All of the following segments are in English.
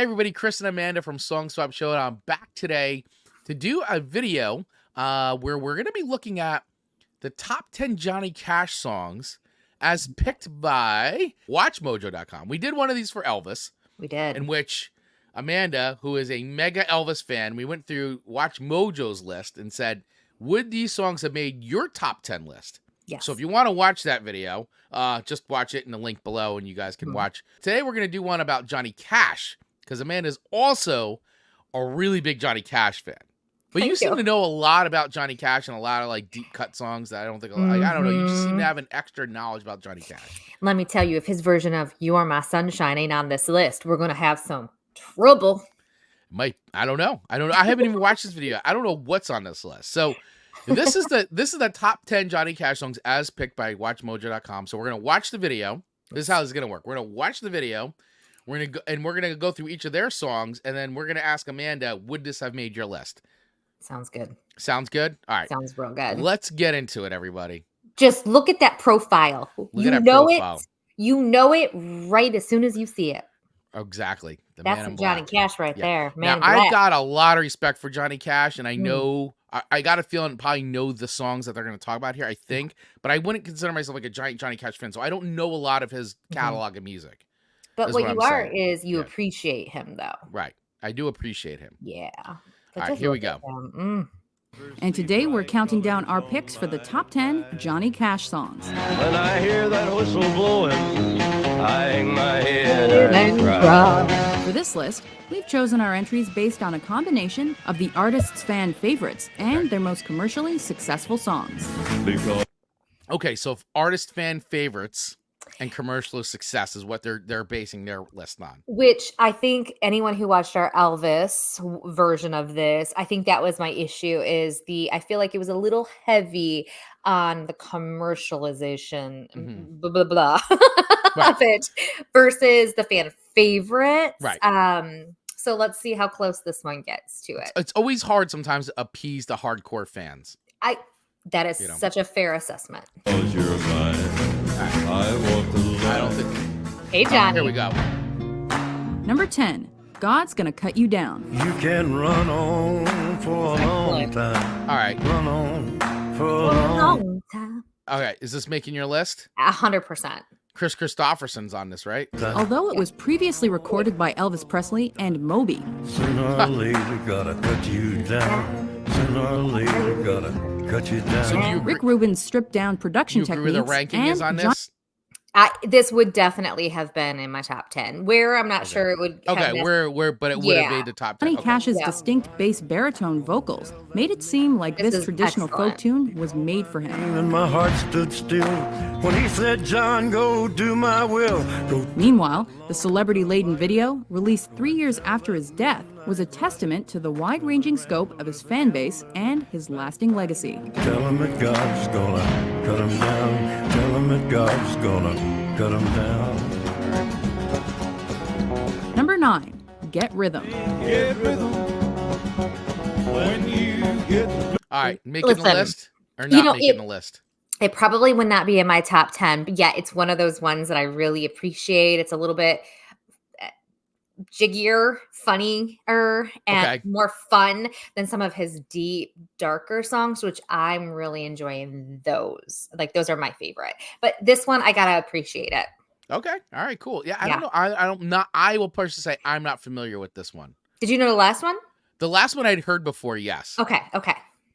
Hey everybody, Chris and Amanda from Song Swap Show, and I'm back today to do a video where we're going to be looking at the top 10 Johnny Cash songs as picked by WatchMojo.com. We did one of these for Elvis. We did. In which Amanda, who is a mega Elvis fan, we went through Watch Mojo's list and said, would these songs have made your top 10 list? Yes. So if you want to watch that video, just watch it in the link below and you guys can watch. Today we're going to do one about Johnny Cash because Amanda's also a really big Johnny Cash fan. But you seem to know a lot about Johnny Cash and a lot of like deep cut songs that I don't think, I don't know. You just seem to have an extra knowledge about Johnny Cash. Let me tell you, if his version of You Are My Sunshine ain't on this list, we're going to have some trouble. I don't know. I haven't even watched this video. I don't know what's on this list. So this is the top 10 Johnny Cash songs as picked by WatchMojo.com. So we're going to watch the video. This is how this is going to work. We're going to watch the video. We're going to go through each of their songs, and then we're going to ask Amanda, would this have made your list? Sounds good. Sounds good? All right. Sounds real good. Let's get into it, everybody. Just look at that profile. You know it right as soon as you see it. Exactly. That's Johnny Cash right there. Now, I've got a lot of respect for Johnny Cash, and I know, I got a feeling probably know the songs that they're going to talk about here, I think, but I wouldn't consider myself like a giant Johnny Cash fan, so I don't know a lot of his catalog of music. But what you are is you appreciate him, though. Right. I do appreciate him. Yeah. All right, here we go. And today we're counting down our picks for the top 10 Johnny Cash songs. When I hear that whistle blowing, I hang my head and cry. For this list, we've chosen our entries based on a combination of the artist's fan favorites and their most commercially successful songs. Okay, so if artist fan favorites and commercial success is what they're basing their list on. Which I think anyone who watched our Elvis version of this, I think that was my issue is I feel like it was a little heavy on the commercialization, blah, blah, blah, of it versus the fan favorites. Right. So let's see how close this one gets to it. It's always hard sometimes to appease the hardcore fans. That is such a fair assessment. I don't think. Hey, Johnny. Here we go. Number 10, God's Gonna Cut You Down. You can run on for a long time. All right. Run on for a long time. Okay, is this making your list? 100%. Chris Christopherson's on this, right? Although it was previously recorded by Elvis Presley and Moby. Sooner or later, gotta cut you down. Sooner or later, gotta cut you down. So Rick Rubin's stripped-down production techniques. You agree with the ranking is on this? This would definitely have been in my top 10. Where I'm not sure it would. But it would have made the top 10. Johnny Cash's distinct bass baritone vocals made it seem like this traditional folk tune was made for him. And my heart stood still when he said, "John, go do my will." Meanwhile, the celebrity-laden video, released 3 years after his death, was a testament to the wide-ranging scope of his fan base and his lasting legacy. Tell him that God's gonna cut him down. Tell him that God's gonna cut him down. Number 9, Get Rhythm. Get rhythm when you get. All right, making the list or not making the list? It probably would not be in my top 10, but yeah, it's one of those ones that I really appreciate. It's a little bit jiggier, funnier, and more fun than some of his deep, darker songs, which I'm really enjoying those. Like, those are my favorite. But this one, I gotta appreciate it. Okay. All right, cool. Yeah, I don't know. I will personally say I'm not familiar with this one. Did you know the last one? The last one I'd heard before, yes. Okay.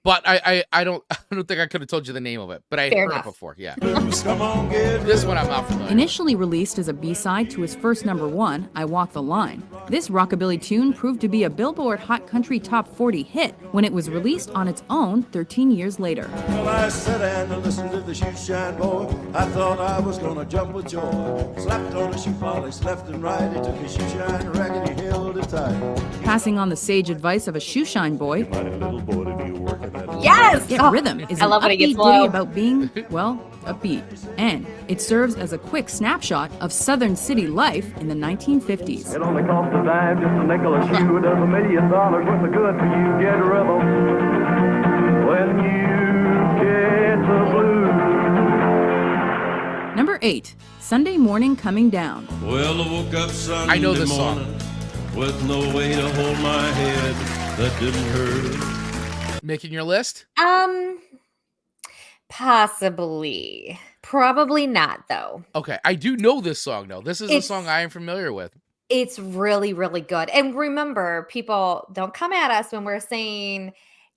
But I don't think I could have told you the name of it, but I heard it before. Yeah. This one I'm not familiar. Initially released as a B-side to his first number 1, I Walk the Line, this rockabilly tune proved to be a Billboard Hot Country Top 40 hit when it was released on its own 13 years later. Well, I sat and listened to the shoe shine boy. I thought I was gonna jump with joy. Slapped on the shoe polish left and right. He took his shoe shine rack and he held it tight. Passing on the sage advice of a shoe shine boy, yes! Get Rhythm is an upbeat ditty about being, well, upbeat. And it serves as a quick snapshot of Southern city life in the 1950s. It only costs a dime, just a nickel a shoe. It does $1 million worth of good for you. Get Rhythm when you get the blues. Number 8, Sunday Morning Coming Down. Well, I woke up Sunday I know this song. with no way to hold my head that didn't hurt. Making your list? Possibly. Probably not, though. Okay, I do know this song though. This is a song I am familiar with. It's really, really good. And remember, people don't come at us when we're saying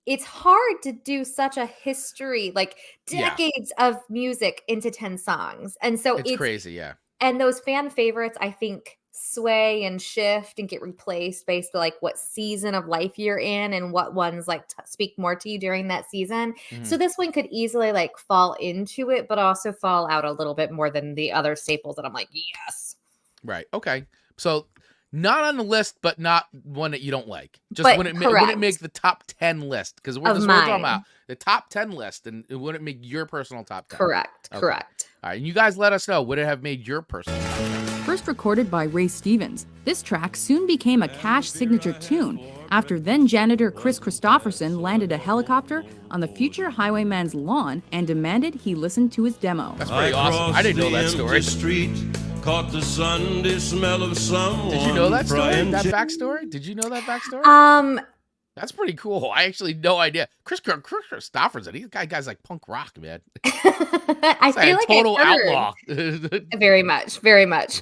it's hard to do such a history, like Yeah. decades of music into 10 songs. And so It's crazy, yeah. and those fan favorites, I think, sway and shift and get replaced based on like what season of life you're in and what ones like speak more to you during that season. So this one could easily like fall into it, but also fall out a little bit more than the other staples that I'm like, yes. Right. Okay. So not on the list, but not one that you don't like. Just But wouldn't correct. make the top 10 list because we're Of just we're talking mine. about the top 10 list, and it wouldn't make your personal top 10. Correct. Okay. Correct. All right, and you guys let us know, would it have made your personal top 10? First recorded by Ray Stevens, this track soon became a Cash signature tune after then janitor Chris Christopherson landed a helicopter on the future Highwayman's lawn and demanded he listen to his demo. That's pretty awesome. I didn't know that story. Street, caught the Sunday smell of someone. Did you know that story? frying That chicken. backstory? Did you know that backstory? That's pretty cool. I actually no idea. Chris Christopherson, he's guy's like punk rock, man. I He's like feel a like total I heard. outlaw. Very much. Very much.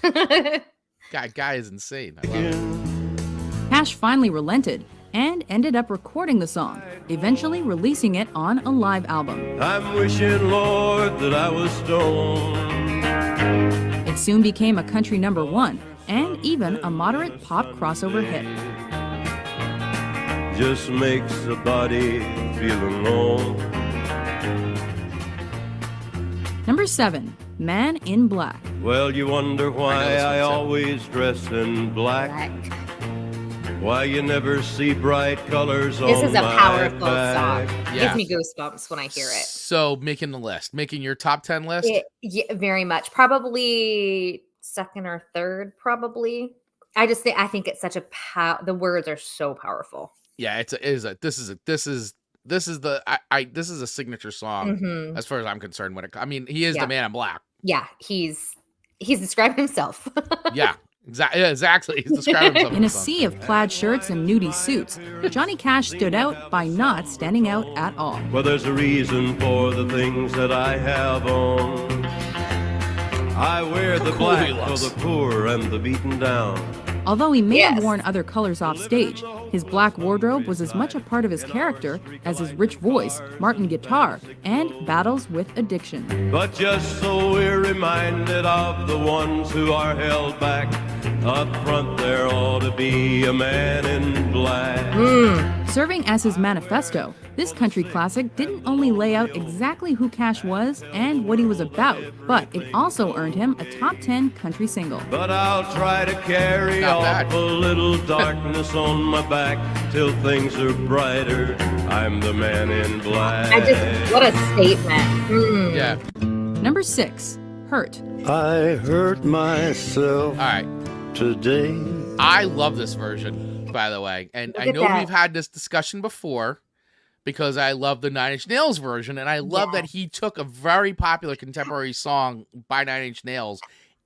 guy is insane. I love it. Cash finally relented and ended up recording the song, eventually releasing it on a live album. I'm wishing, Lord, that I was stoned. It soon became a country #1 and even a moderate pop crossover hit. Just makes the body feel alone. Number 7, Man in Black. Well, you wonder I know why this I one, too. always dress in black. Why you never see bright colors on This is a my powerful back. song. Yeah. Gives me goosebumps when I hear it. So making the list, making your top 10 list. Yeah, very much. Probably second or third, probably. I think it's such a the words are so powerful. Yeah, this is a signature song Mhm. as far as I'm concerned. I mean, he is Yeah. the man in black. Yeah, he's described himself. Yeah, exactly. He's describing himself In a the song. sea of plaid shirts and nudie suits, Johnny Cash stood out by not standing out at all. Well, there's a reason for the things that I have on. I wear the cool he black for looks. the poor and the beaten down. Although he may have Yes. worn other colors off stage, his black wardrobe was as much a part of his character as his rich voice, Martin guitar, and battles with addiction. But just so we're reminded of the ones who are held back, up front there ought to be a man in black. Serving as his manifesto, this country classic didn't only lay out exactly who Cash was and what he was about, but it also earned him a top 10 country single. But I'll try to carry Not off bad. a little darkness on my back till things are brighter. I'm the man in black. What a statement. Mm. Yeah. Number 6, Hurt. I hurt myself All right. today. I love this version, by the way, and Look I at know that. we've had this discussion before because I love the Nine Inch Nails version, and I love that he took a very popular contemporary song by Nine Inch Nails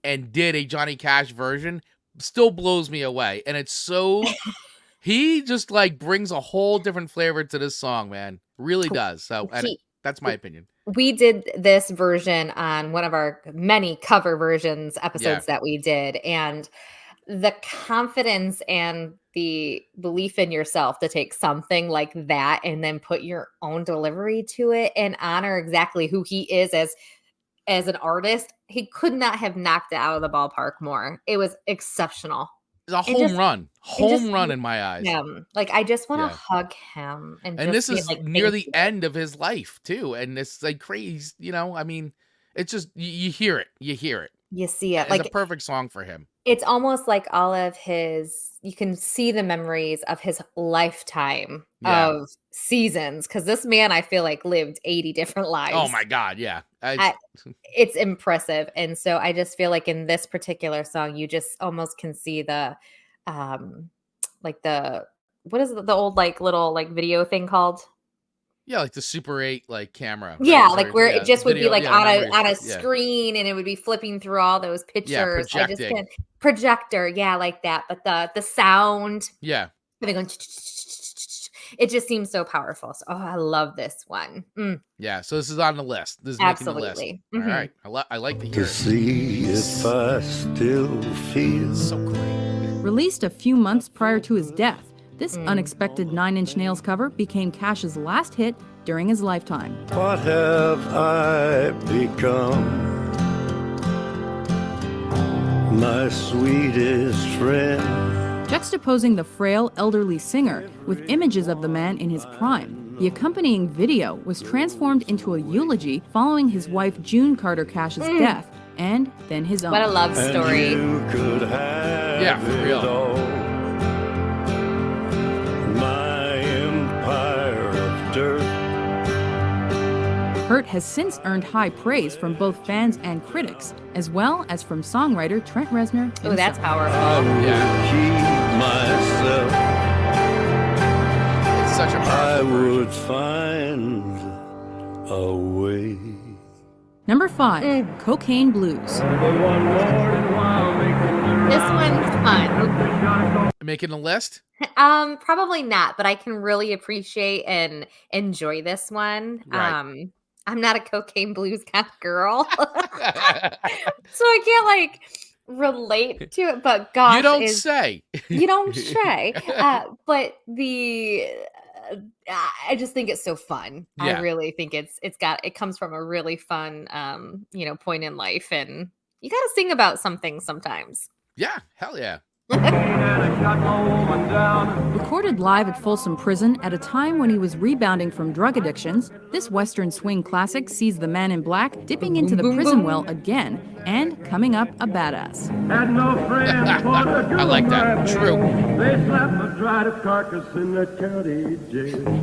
and did a Johnny Cash version. Still blows me away, and it's so he just like brings a whole different flavor to this song, man. Really does. So and He- that's my opinion. We did this version on one of our many cover versions episodes that we did, and the confidence and the belief in yourself to take something like that and then put your own delivery to it and honor exactly who he is as an artist, he could not have knocked it out of the ballpark more. It was exceptional. It's a And home just- run, just- home run in my eyes. Like I just want to Yeah. hug him and And just this be is like, near "Thank the you." end of his life too, and it's like crazy. You know, I mean, it's just you hear it, you hear it. You see it It's like a perfect song for him. it's almost like all of you can see the memories of his lifetime Yeah. of seasons because this man I feel like lived 80 different lives. Oh my god, yeah. It's impressive. And so I just feel like in this particular song you just almost can see the like the what is the old like little like video thing called? Yeah, like the Super 8 like camera. Yeah, right? like Or, where yeah, it just would be video, like yeah, on memory a stick, yeah. screen, and it would be flipping through all those Yeah, pictures. I just projecting. can't projector, yeah, like that. But the sound, Yeah. and they're going, it just seems so powerful. So, I love this one. Yeah. So this is on the list. This is making the list. Absolutely. All Mhm. right. I like to hear To it. see if I still feel. So great. Released a few months prior to his death, this unexpected Nine Inch Nails cover became Cash's last hit during his lifetime. What have I become? My sweetest friend. Juxtaposing the frail elderly singer with images of the man in his prime, the accompanying video was transformed into a eulogy following his wife June Carter Cash's death and then his own. What a love And story. you could have Yeah, for it real. all. My empire of dirt. Hurt has since earned high praise from both fans and critics, as well as from songwriter Trent Reznor himself. Oh, that's powerful. Yeah. Keep myself. It's such a I powerful version. would find a way. Number 5, Cocaine Blues. This one's fun. Making the list? Probably not, but I can really appreciate and enjoy this one. Right. I'm not a cocaine blues kind of girl, so I can't like relate to it. But gosh, You don't say. you don't say. But I just think it's so fun. I Yeah. really think it comes from a really fun point in life, and you got to sing about something sometimes. Yeah. Hell yeah. Recorded live at Folsom Prison at a time when he was rebounding from drug addictions, this Western swing classic sees the man in black dipping into the prison well again and coming up a badass. I like that. True.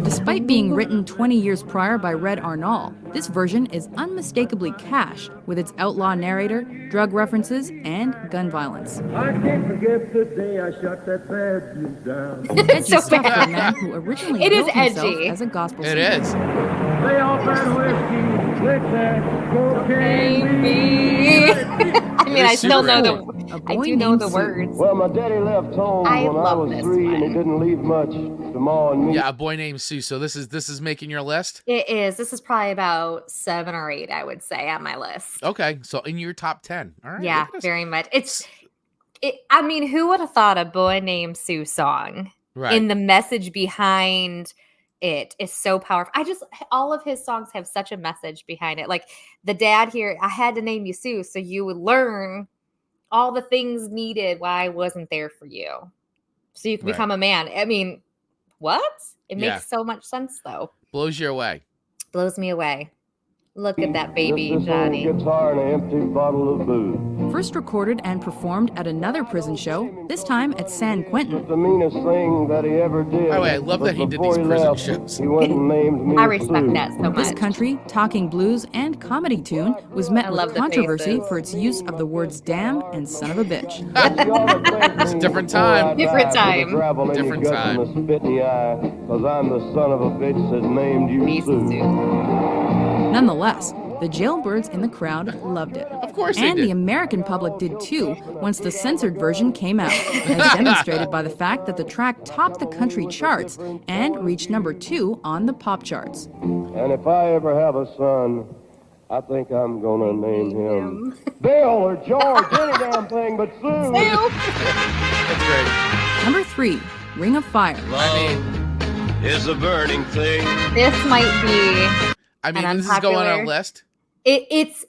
Despite being written 20 years prior by Red Arnall, this version is unmistakably Cash with its outlaw narrator, drug references, and gun violence. I can't forget the day I shot that bad dude down. Edgy so stuff for a bad. man who originally It is billed himself edgy. as a gospel It singer. is. They all had whiskey with that cocaine. Baby. I mean, I still know super the. A I boy do know named the Sue. words. Well, my daddy left home I when I love was this 3, and he one. didn't leave much to Ma and me. Yeah, A Boy Named Sue. So this is making your list? It is. This is probably about 7 or 8, I would say, on my list. Okay. So in your top 10. All right. Yeah, look at us. very much. I mean, who would have thought a Boy Named Sue song? Right. And the message behind it is so powerful. All of his songs have such a message behind it. Like the dad here, I had to name you Sue so you would learn all the things needed why I wasn't there for you. So you can Right. become a man. I mean, what? It Yeah. makes so much sense though. Blows you away. Blows me away. Look at that baby, Just this old Johnny. guitar and an empty bottle of booze. First recorded and performed at another prison show, this time at San Quentin. The meanest thing that he ever did. By the way, I love But that he did before these prison left, shows. He went and named me I respect Sue. that so much. This country, talking blues, and comedy tune was met I with love the controversy faces. for its use of the words damn and son of a bitch. It's a different time. Different time. Different time. Spit in the eye, 'cause I'm the son of a bitch that named you Me Sue. Sue. Nonetheless, the jailbirds in the crowd loved it. Of course they And the did. American public did too once the censored version came out, as demonstrated by the fact that the track topped the country charts and reached number 2 on the pop charts. And if I ever have a son, I think I'm gonna name him Bill or George, any damn thing but Sue. That's great. Number 3, Ring of Fire. I Is a burning thing. This might be mean, An this is going on a unpopular- list. it's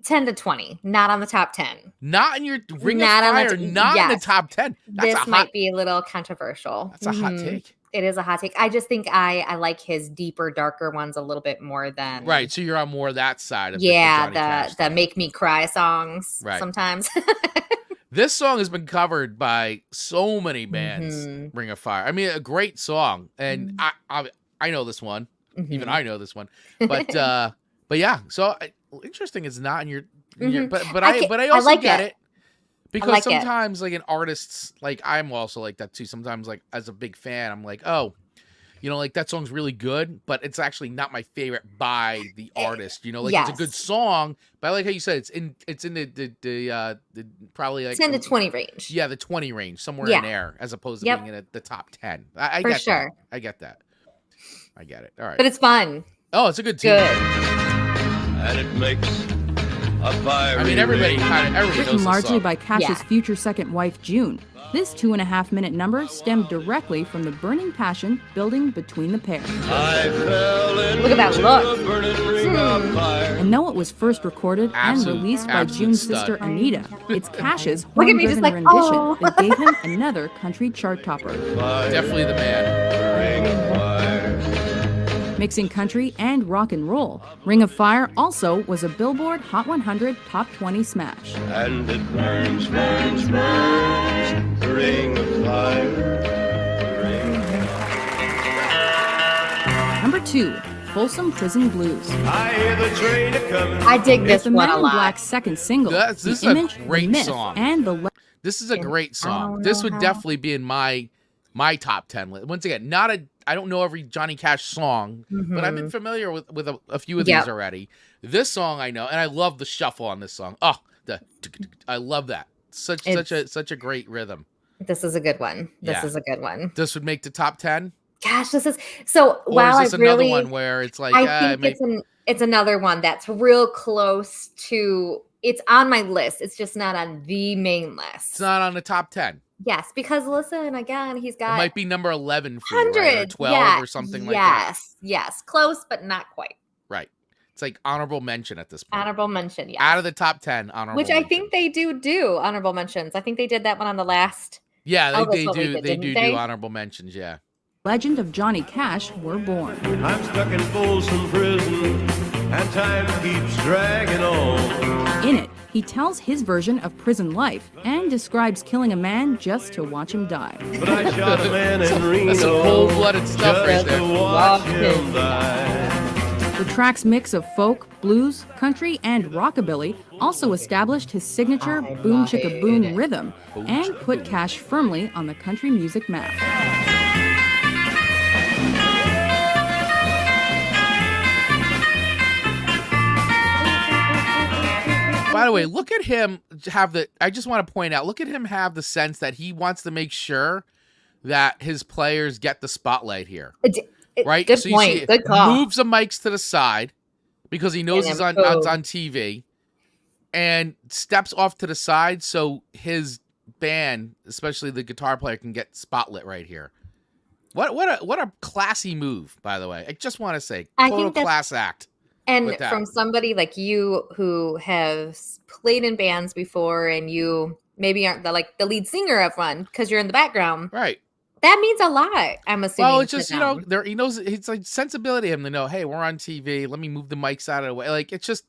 10 to 20, not on the top 10. Not in your Ring Not of on the Fire. t- Not in the yes. top 10. That's This a hot. might be a little controversial. That's a hot Mhm. take. It is a hot take. I just think I like his deeper, darker ones a little bit more than Right. So you're on more of that side of Yeah, Johnny Cash the thing. make me cry songs Right. sometimes. This song has been covered by so many bands. Mhm. Ring of Fire. I mean, a great song, and I know this one. Even Mhm. I know this one. But yeah. So interesting. It's not in your. Mhm. But I I ca- but I I also like get it. it. Because like it. sometimes, like in artists, like I'm also like that too. Sometimes, like as a big fan, I'm like, oh, you know, like that song's really good, but it's actually not my favorite by the artist. You know, like it's a good Yes. song, but I like how you said it's in the probably like 10 to 20 range. Yeah, the 20 range, somewhere Yeah. in there, as opposed to Yep. being in the top 10. I For get sure. that. I get that. I get it. All right. But it's fun. Oh, it's a good tune. Good. And it makes a fire. I mean, everybody knows Written this largely song. by Cash's Yeah. future second wife, June. This 2.5-minute number stemmed directly from the burning passion building between the pair. I fell into Look at that look. a burning ring of fire. And though it was first recorded Absolute- and released by absolute June's stud. sister Anita, it's Cash's Look at me just horn-driven like, rendition oh. that gave him another country chart topper. Definitely the man. Ring of fire. Mixing country and rock and roll, Ring of Fire also was a Billboard Hot 100 Top 20 smash. And it burns, burns, burns. The ring of fire. Number 2, Folsom Prison Blues. I hear the train a coming. I dig this It's the one Men a in lot. Black's second single. This the is a image, great the myth, song. and the This is a great song. don't This know would how- definitely be in my top 10 list. Once again, I don't know every Johnny Cash song, but I've been familiar with a few of Yep. these already. This song I know, and I love the shuffle on this song. Oh, I love that. Such a great rhythm. This is a good one. This Yeah. is a good one. This would make the top 10. Gosh, this is so. Or Wow, is this I another really. one where it's like I think it's another one that's real close to. It's on my list. It's just not on the main list. it's not on the top 10. Yes, because listen, again, he's It got might be number 11 for you, right? Or 100. 12 yeah, or something like that. Yes, close, but not quite. Right. It's like honorable mention at this point. Honorable mention, yes. Out of the top 10, honorable Which I mention. think they do honorable mentions. I think they did that one on the last. Yeah, Oh, that's they what we do. did, They didn't do they? honorable mentions. Yeah. legend of Johnny Cash were born. I'm stuck in Folsom Prison, and time keeps dragging on. In it, he tells his version of prison life and describes killing a man just to watch him die. But I shot a man in Reno. That's some cold-blooded stuff right just there. to watch him die. The track's mix of folk, blues, country, and rockabilly also established his signature boom chicka boom rhythm and put Cash firmly on the country music map. By the way, look at him have the. I just want to point out. Look at him have the sense that he wants to make sure that his players get the spotlight here. Right? Good So you point. see, Good call. moves the mics to the side because he knows And it's then on boom. TV, and steps off to the side so his band, especially the guitar player, can get spotlit right here. What a classy move, by the way. I just want to say, I total think that's- class act. And with that. from somebody like you who has played in bands before and you maybe aren't the lead singer of one because you're in the background, Right. that means a lot, I'm assuming. Well, it's to just, them. there he knows it's like sensibility of him to know, hey, we're on TV. Let me move the mics out of the way. Like it's just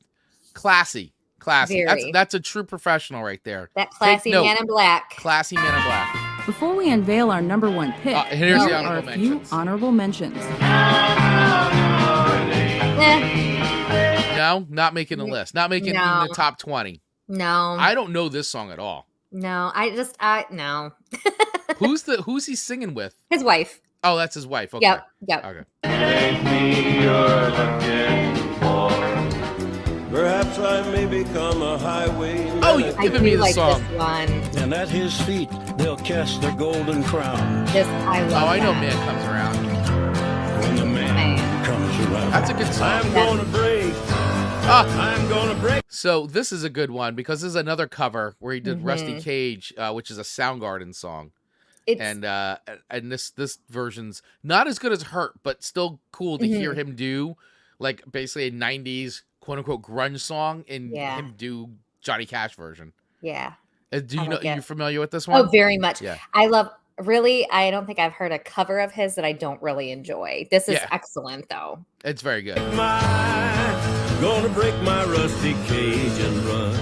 classy. Very. That's a true professional right there. That classy note. man in black. Classy man in black. Before we unveil our number one pick, here's here the are honorable a few mentions. honorable mentions. Eh, No, not making the list. Not making No. even the top 20. no, I don't know this song at all. no. No. Who's he singing with? His wife. Oh, that's his wife. Okay. Yep. Okay. Take me you're looking for. Perhaps I may become a highway. Oh, you I giving do me the like song. this one. And at his feet they'll cast their golden crown This I love. Oh, I know that. Man Comes Around. when the man Man. comes around. That's a good song. I'm gonna break. Ah, I'm gonna break. so this is a good one because this is another cover where he did Rusty Mhm. Cage, which is a Soundgarden song. It's And this version's not as good as Hurt, but still cool to hear him do like basically a 90s quote unquote grunge song and Yeah. him do Johnny Cash version. yeah. Do you I know like it. you familiar with this one? Oh, very much. Yeah. I love. Really, I don't think I've heard a cover of his that I don't really enjoy. This is Yeah. excellent, though. It's very good. Gonna break my rusty cage and run.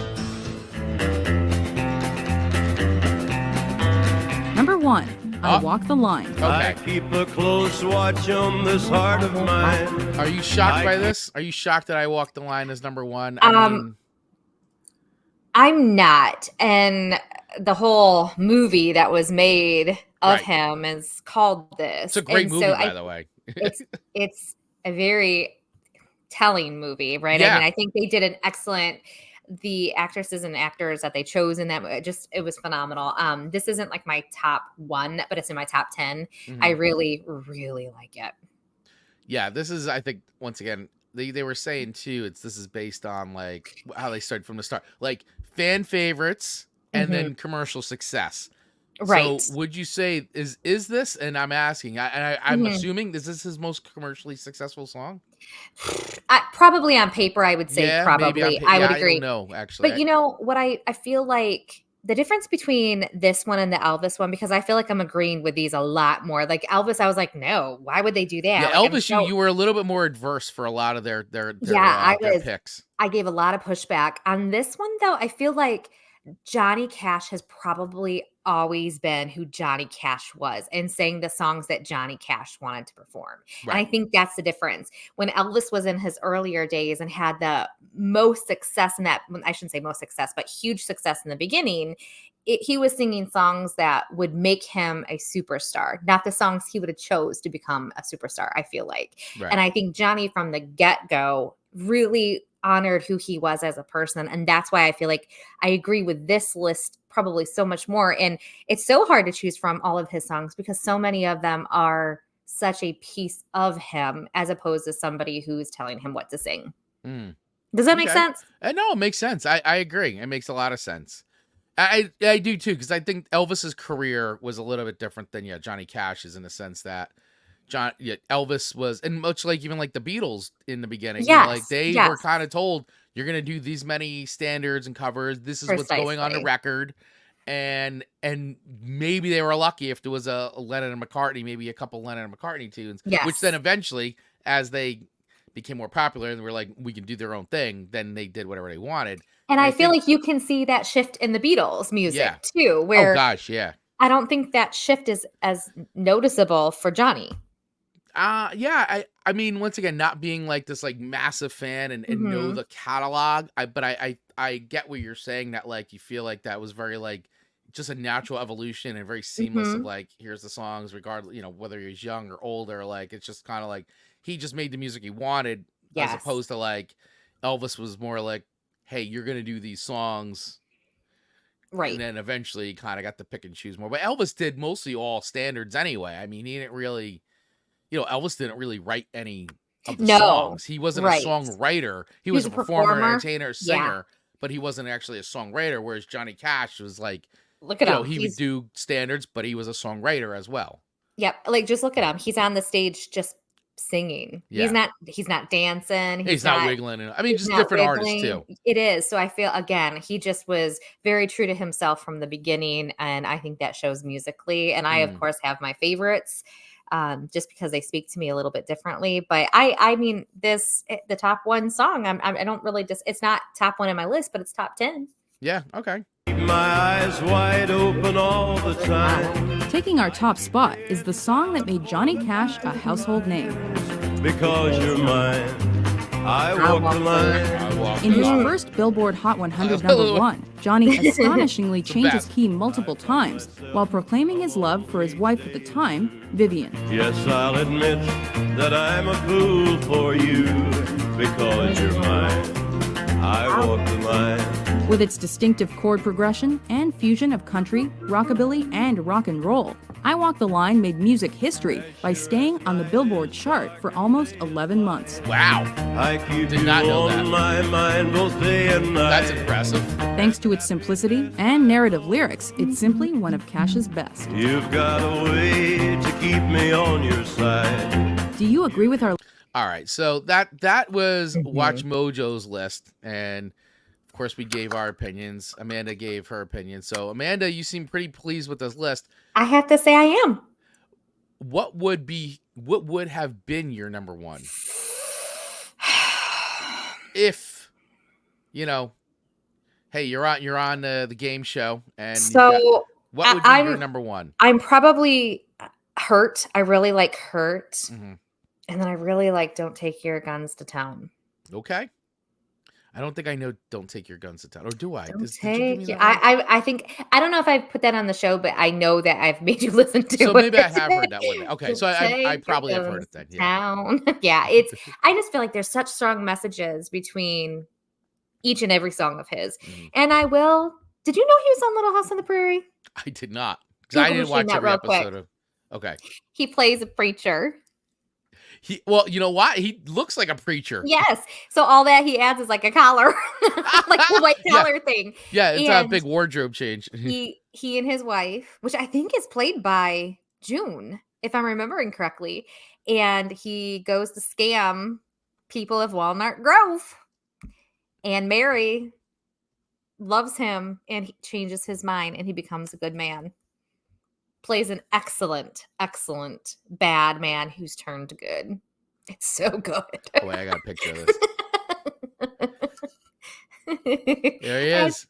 Number one, I Oh. Walk the Line. I Okay. keep a close watch on this heart of mine. Are you shocked by this? Are you shocked that I Walk the Line as number one? I mean, I'm not, and the whole movie that was made of Right. him is called this. it's a great And movie, so by the way. It's a very telling movie, right? I Yeah. mean, I think they did an excellent the actresses and actors that they chose in that it was phenomenal. This isn't like my top 1, but it's in my top 10. I Mhm. really, really like it. Yeah, this is, I think, once again, they were saying too, this is based on like how they started from the start, like fan favorites and Mhm. then commercial success. Right. So would you say is this, and I'm asking, I'm Mhm. assuming this is his most commercially successful song? Probably on paper, I would say Yeah, maybe probably. I yeah, would I don't agree. know actually. But you know what I feel like the difference between this one and the Elvis one, because I feel like I'm agreeing with these a lot more. Like Elvis, I was like, no, why would they do Yeah, that? Like I'm Elvis, so you were a little bit more adverse for a lot of yeah, their picks. I gave a lot of pushback. On this one though, I feel like Johnny Cash has probably always been who Johnny Cash was and sang the songs that Johnny Cash wanted to perform. And I Right. think that's the difference. When Elvis was in his earlier days and had the most success in that, well, I shouldn't say most success, but huge success in the beginning, he was singing songs that would make him a superstar, not the songs he would have chose to become a superstar, I feel like. Right. And I think Johnny from the get-go really honored who he was as a person. And that's why I feel like I agree with this list probably so much more. And it's so hard to choose from all of his songs because so many of them are such a piece of him as opposed to somebody who's telling him what to sing. Mm, Does that make okay. sense? No, it makes sense. I agree. It makes a lot of sense. I do too, because I think Elvis's career was a little bit different than Johnny Cash's, in the sense that Elvis was, and much like even like the Beatles in the beginning, like Yes. they were Yes. kind of told, you're gonna do these many standards and covers. This is what's going on the Precisely. record, and maybe they were lucky if there was a Lennon and McCartney, maybe a couple Lennon and McCartney tunes, which Yes. then eventually, as they became more popular and were like, we can do their own thing, then they did whatever they wanted. And And I I feel think, like you can see that shift in the Beatles music yeah. too, Oh where gosh, yeah. I don't think that shift is as noticeable for Johnny. Yeah, I mean, once again, not being like this like massive fan and know Mhm. the catalog, but I get what you're saying, that like you feel like that was very like just a natural evolution and very seamless of Mhm. like, here's the songs regardless, whether he's young or older, like it's just kind of like he just made the music he wanted, as Yes. opposed to like Elvis was more like, hey, you're gonna do these songs, and Right. then eventually kind of got to pick and choose more. But Elvis did mostly all standards anyway. I mean, he didn't really, Elvis didn't really write any of the No. songs. He wasn't a Right. songwriter. He He was was a a performer, performer. entertainer, Yeah. singer, but he wasn't actually a songwriter. Whereas Johnny Cash was like, Look at him. he would do standards, but he was a songwriter as well. Yep, like, just look at him. He's on the stage just singing. Yeah. He's not dancing. He's not wiggling. I mean, He's just not different artists wiggling. too. It is. So I feel again, he just was very true to himself from the beginning, and I think that shows musically. And I, of Mm. course, have my favorites, just because they speak to me a little bit differently. But I mean, the top one song. I don't really just. It's not top one in my list, but it's top 10. Yeah. Okay. Keep my eyes wide open all the time, Taking our top spot is the song that made Johnny Cash a household name. because you're mine. I walk the line. I walk In the his line. first Billboard Hot 100 number one, Johnny astonishingly changed his best. key multiple times while proclaiming his love for his wife at the time, Vivian. Yes, I'll admit that I'm a fool for you because you're mine. I walk the line. With its distinctive chord progression and fusion of country, rockabilly, and rock and roll, I Walk the Line made music history by staying on the Billboard chart for almost 11 months. Wow. I keep Did you not know on that. my mind both day and night. That's impressive. Thanks to its simplicity and narrative lyrics, it's simply one of Cash's best. You've got a way to keep me on your side. Do you agree with our All right, so that was Mhm. Watch Mojo's list, and of course we gave our opinions. Amanda gave her opinion. So Amanda, you seem pretty pleased with this list. I have to say, I am. What would have been your number one if hey, you're on the game show, and So what would be your I'm number one? I'm probably Hurt. I really like Hurt. Hmm. And then I really like Don't Take Your Guns to Town. Okay. I don't think I know "Don't Take Your Guns to Town," or do I? Don't Did you give me take. that one? I think I don't know if I've put that on the show, but I know that I've made you listen to So maybe I have heard it. that one. Okay, so Don't I take your probably have heard guns it to then. Yeah. town. Yeah, it's. I just feel like there's such strong messages between each and every song of his. Mhm. And I will. Did you know he was on Little House on the Prairie? I did not, because I Google didn't machine watch that every real quick. episode of. Okay. He plays a preacher. Well, you know what? He looks like a preacher. Yes. So all that he adds is like a collar, like the white Yeah. collar thing. Yeah, it's a And big wardrobe change. he and his wife, which I think is played by June, if I'm remembering correctly, and he goes to scam people of Walnut Grove. And Mary loves him and he changes his mind and he becomes a good man. Plays an excellent, excellent bad man who's turned good. It's so good. Oh, wait, I got a picture of this. There he And is.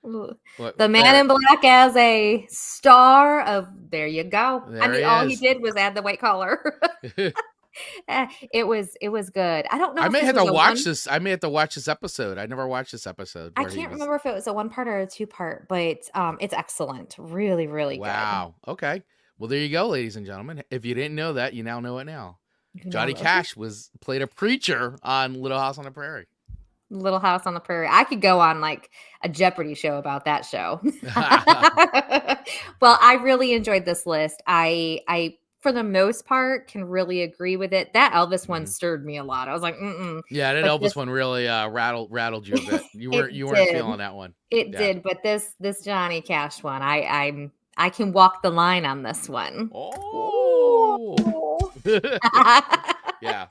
What, the man there- in black as a star of there you go. I There mean, he all he is. did was add the white collar. It was good. I don't know. I if may this have was to a watch one- this. I may have to watch this episode. I never watched this episode. I where he can't was- remember if it was a one part or a two part, but it's excellent. Really, really Wow. Okay. Well, there you go, ladies and gentlemen. If you didn't know that, you now know it now. good. You Johnny know, Cash played a preacher on Little House on the Prairie. Little House on the Prairie. I could go on like a Jeopardy show about that show. Well, I really enjoyed this list. I for the most part can really agree with it. That Elvis one Mhm. sted me a lot. I was like, Yeah, that But Elvis this- one really rattled you a bit. You weren't It weren't did. feeling that one. it Yeah. did. But this Johnny Cash one, I can walk the line on this one. Oh. Yeah.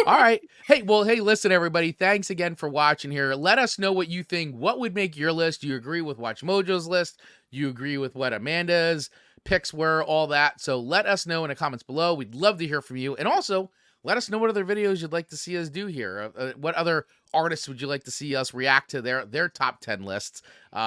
All right. Hey, listen, everybody. Thanks again for watching here. Let us know what you think. What would make your list? Do you agree with Watch Mojo's list? Do you agree with what Amanda's picks were? All that. So let us know in the comments below. We'd love to hear from you. And also, let us know what other videos you'd like to see us do here. What other artists would you like to see us react to their top 10 lists?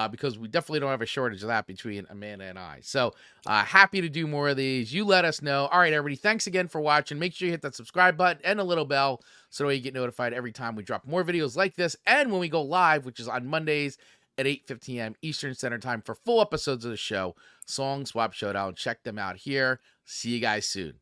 Because we definitely don't have a shortage of that between Amanda and I. So happy to do more of these. You let us know. All right, everybody. Thanks again for watching. Make sure you hit that subscribe button and a little bell so that you get notified every time we drop more videos like this. And when we go live, which is on Mondays at 8:15 a.m. Eastern Standard Time for full episodes of the show, Song Swap Showdown. Check them out here. See you guys soon.